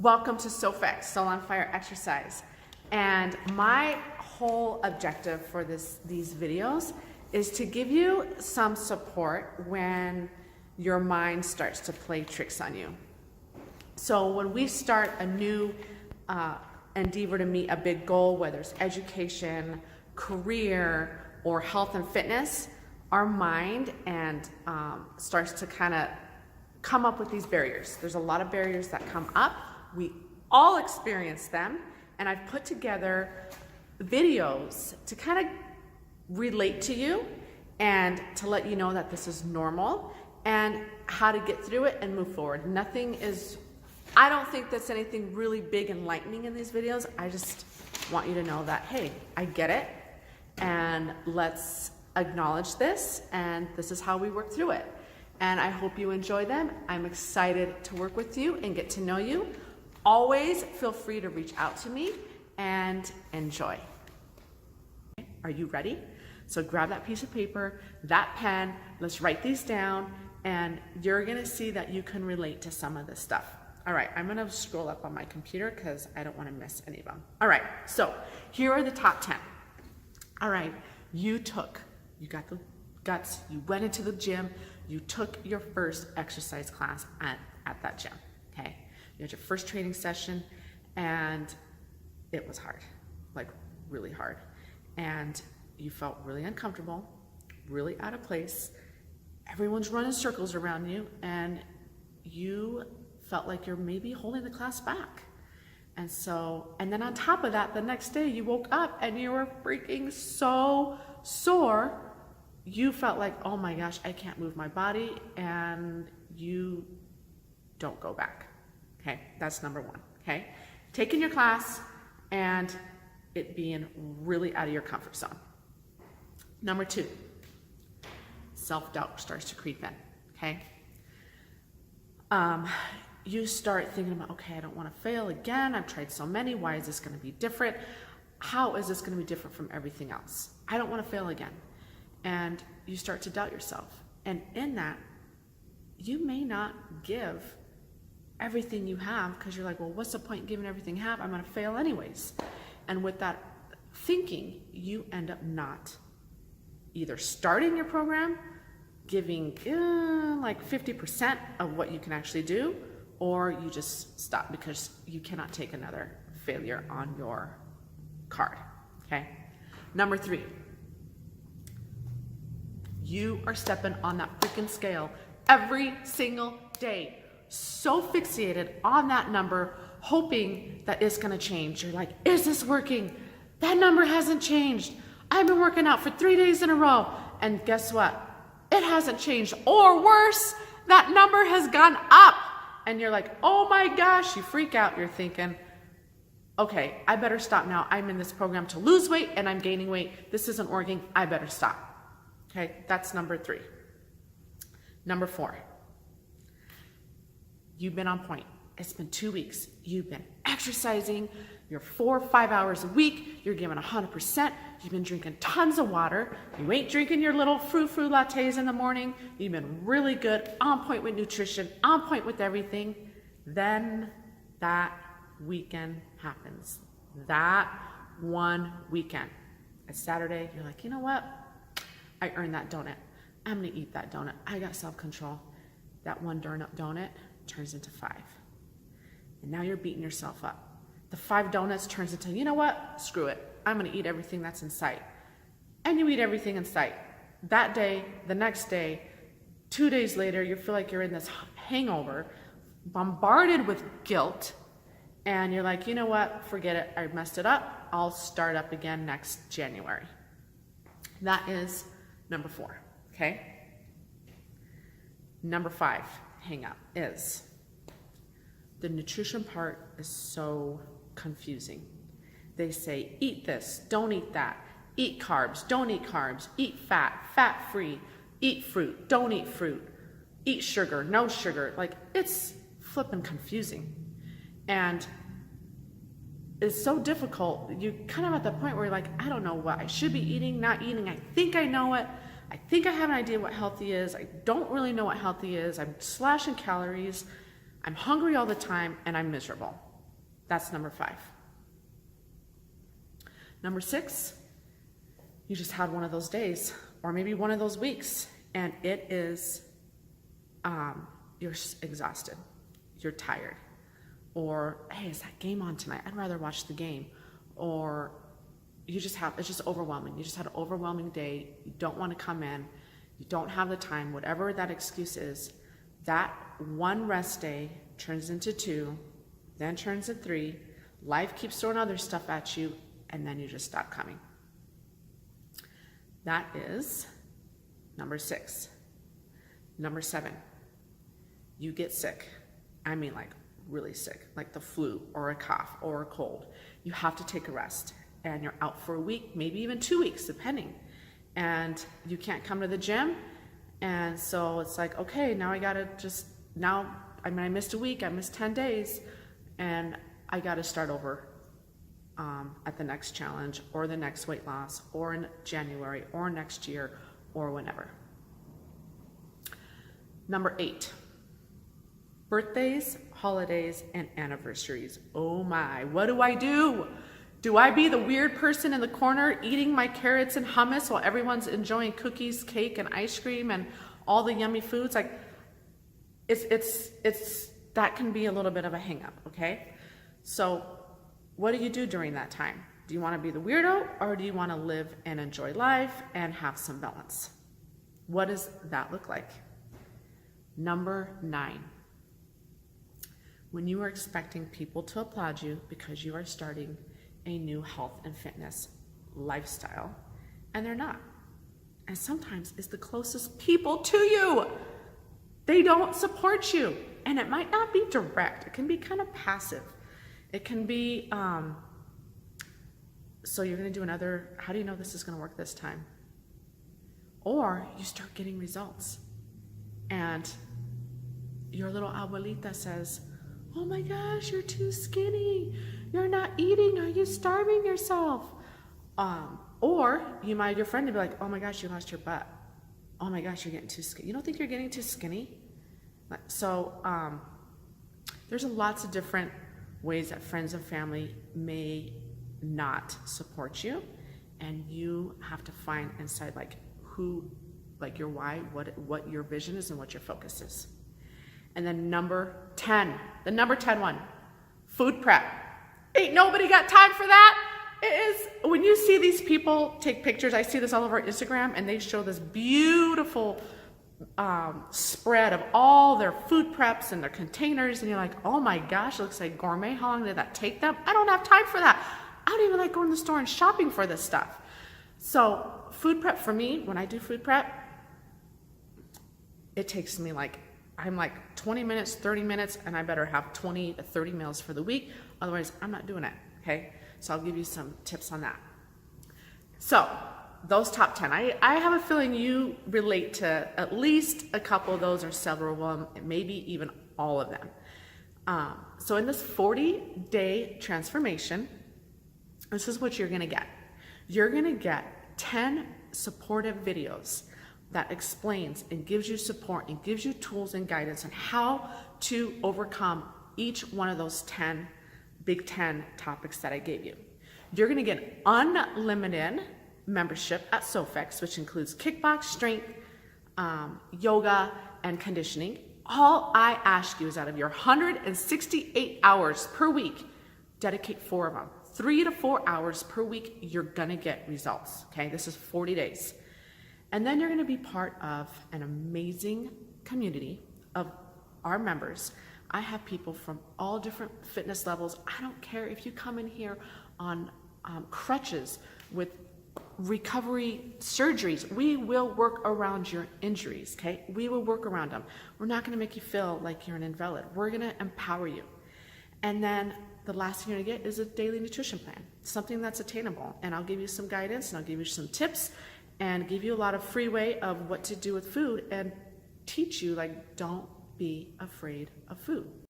Welcome to SOFEX, Soul on Fire Exercise. And my whole objective for these videos is to give you some support when your mind starts to play tricks on you. So when we start a new endeavor to meet a big goal, whether it's education, career, or health and fitness, our mind starts to kind of come up with these barriers. There's a lot of barriers that come up. We all experience them, and I've put together videos to kind of relate to you and to let you know that this is normal and how to get through it and move forward. I don't think that's anything really big and enlightening in these videos. I just want you to know that, hey, I get it, and let's acknowledge this, and this is how we work through it. And I hope you enjoy them. I'm excited to work with you and get to know you. Always feel free to reach out to me and enjoy. Are you ready? So grab that piece of paper, that pen, let's write these down, and you're gonna see that you can relate to some of this stuff. All right, I'm gonna scroll up on my computer because I don't wanna miss any of them. All right, so here are the top 10. All right, you got the guts, you went into the gym, you took your first exercise class at that gym, okay? You had your first training session, and it was hard, like really hard. And you felt really uncomfortable, really out of place. Everyone's running circles around you, and you felt like you're maybe holding the class back. And then on top of that, the next day you woke up and you were freaking so sore. You felt like, oh my gosh, I can't move my body, and you don't go back. Okay, that's number one, okay? Taking your class and it being really out of your comfort zone. Number two, self-doubt starts to creep in, okay? You start thinking about, okay, I don't want to fail again. I've tried so many. Why is this going to be different? How is this going to be different from everything else? I don't want to fail again. And you start to doubt yourself. And in that, you may not give everything you have because you're like, well, what's the point in giving everything you have? I'm going to fail anyways. And with that thinking, you end up not either starting your program, giving like 50% of what you can actually do, or you just stop because you cannot take another failure on your card, okay? Number three, you are stepping on that freaking scale every single day, so fixated on that number, hoping that it's gonna change. You're like, is this working? That number hasn't changed. I've been working out for 3 days in a row, and guess what? It hasn't changed, or worse, that number has gone up. And you're like, oh my gosh, you freak out. You're thinking, okay, I better stop now. I'm in this program to lose weight and I'm gaining weight. This isn't working. I better stop. Okay, that's number three. Number four, you've been on point. It's been 2 weeks. You've been exercising. You're 4 or 5 hours a week. You're giving 100%. You've been drinking tons of water. You ain't drinking your little frou-frou lattes in the morning. You've been really good, on point with nutrition, on point with everything. Then that weekend happens. That one weekend. It's Saturday. You're like, you know what? I earned that donut. I'm gonna eat that donut. I got self-control. That one donut turns into 5. And now you're beating yourself up. The 5 donuts turns into, you know what? Screw it. I'm gonna eat everything that's in sight. And you eat everything in sight. That day, the next day, 2 days later, you feel like you're in this hangover, bombarded with guilt, and you're like, you know what? Forget it. I messed it up. I'll start up again next January. That is number 4, okay? Number 5 hang up is the nutrition part is so confusing. They say, eat this, don't eat that, eat carbs, don't eat carbs, eat fat, fat-free, eat fruit, don't eat fruit, eat sugar, no sugar. Like, it's flipping confusing. And it's so difficult. You kind of at the point where you're like, I don't know what I should be eating, not eating. I think I know it. I think I have an idea what healthy is. I don't really know what healthy is. I'm slashing calories. I'm hungry all the time, and I'm miserable. That's number 5. Number 6, you just had one of those days, or maybe one of those weeks, and it is, you're exhausted, you're tired, or hey, is that game on tonight? I'd rather watch the game. Or it's just overwhelming. You just had an overwhelming day. You don't want to come in. You don't have the time, whatever that excuse is. That one rest day turns into 2, then turns into 3. Life keeps throwing other stuff at you, and then you just stop coming. That is number 6. Number 7, you get sick. I mean, like really sick, like the flu or a cough or a cold. You have to take a rest, and you're out for a week, maybe even 2 weeks, depending. And you can't come to the gym. And so it's like, okay, now I missed a week, I missed 10 days, and I got to start over at the next challenge or the next weight loss or in January or next year or whenever. Number 8, birthdays, holidays, and anniversaries. Oh my, what do I do? Do I be the weird person in the corner eating my carrots and hummus while everyone's enjoying cookies, cake, and ice cream and all the yummy foods? Like, it's that can be a little bit of a hang up, okay? So what do you do during that time? Do you want to be the weirdo, or do you want to live and enjoy life and have some balance? What does that look like? Number 9. When you are expecting people to applaud you because you are starting a new health and fitness lifestyle, and they're not. And sometimes it's the closest people to you. They don't support you. And it might not be direct. It can be kind of passive. It can be, so you're going to do another, how do you know this is going to work this time? Or you start getting results. And your little abuelita says, oh my gosh, you're too skinny. You're not eating. Are you starving yourself? Or you might have your friend to be like, oh my gosh, you lost your butt. Oh my gosh, you're getting too skinny. You don't think you're getting too skinny? So there's lots of different ways that friends and family may not support you, and you have to find inside like who, like your why, what your vision is and what your focus is. And then number 10, the number 10 one, food prep. Ain't nobody got time for that. It is, when you see these people take pictures, I see this all over Instagram, and they show this beautiful spread of all their food preps and their containers, and you're like, oh my gosh, it looks like gourmet. How long did that take them? I don't have time for that. I don't even like going to the store and shopping for this stuff. So food prep for me, when I do food prep, it takes me I'm like 20 minutes, 30 minutes, and I better have 20 to 30 meals for the week. Otherwise, I'm not doing it, okay? So I'll give you some tips on that. So those top 10, I have a feeling you relate to at least a couple of those or several of them, maybe even all of them. So in this 40-day transformation, this is what you're gonna get. You're gonna get 10 supportive videos that explains and gives you support and gives you tools and guidance on how to overcome each one of those 10 big 10 topics that I gave you. You're gonna get unlimited membership at SOFIX, which includes kickbox, strength, yoga, and conditioning. All I ask you is out of your 168 hours per week, dedicate 4 of them. 3 to 4 hours per week, you're gonna get results, okay? This is 40 days. And then you're gonna be part of an amazing community of our members. I have people from all different fitness levels. I don't care if you come in here on crutches with recovery surgeries. We will work around your injuries, okay? We will work around them. We're not gonna make you feel like you're an invalid. We're gonna empower you. And then the last thing you're gonna get is a daily nutrition plan, something that's attainable. And I'll give you some guidance, and I'll give you some tips, and give you a lot of free way of what to do with food, and teach you, like, don't be afraid of food.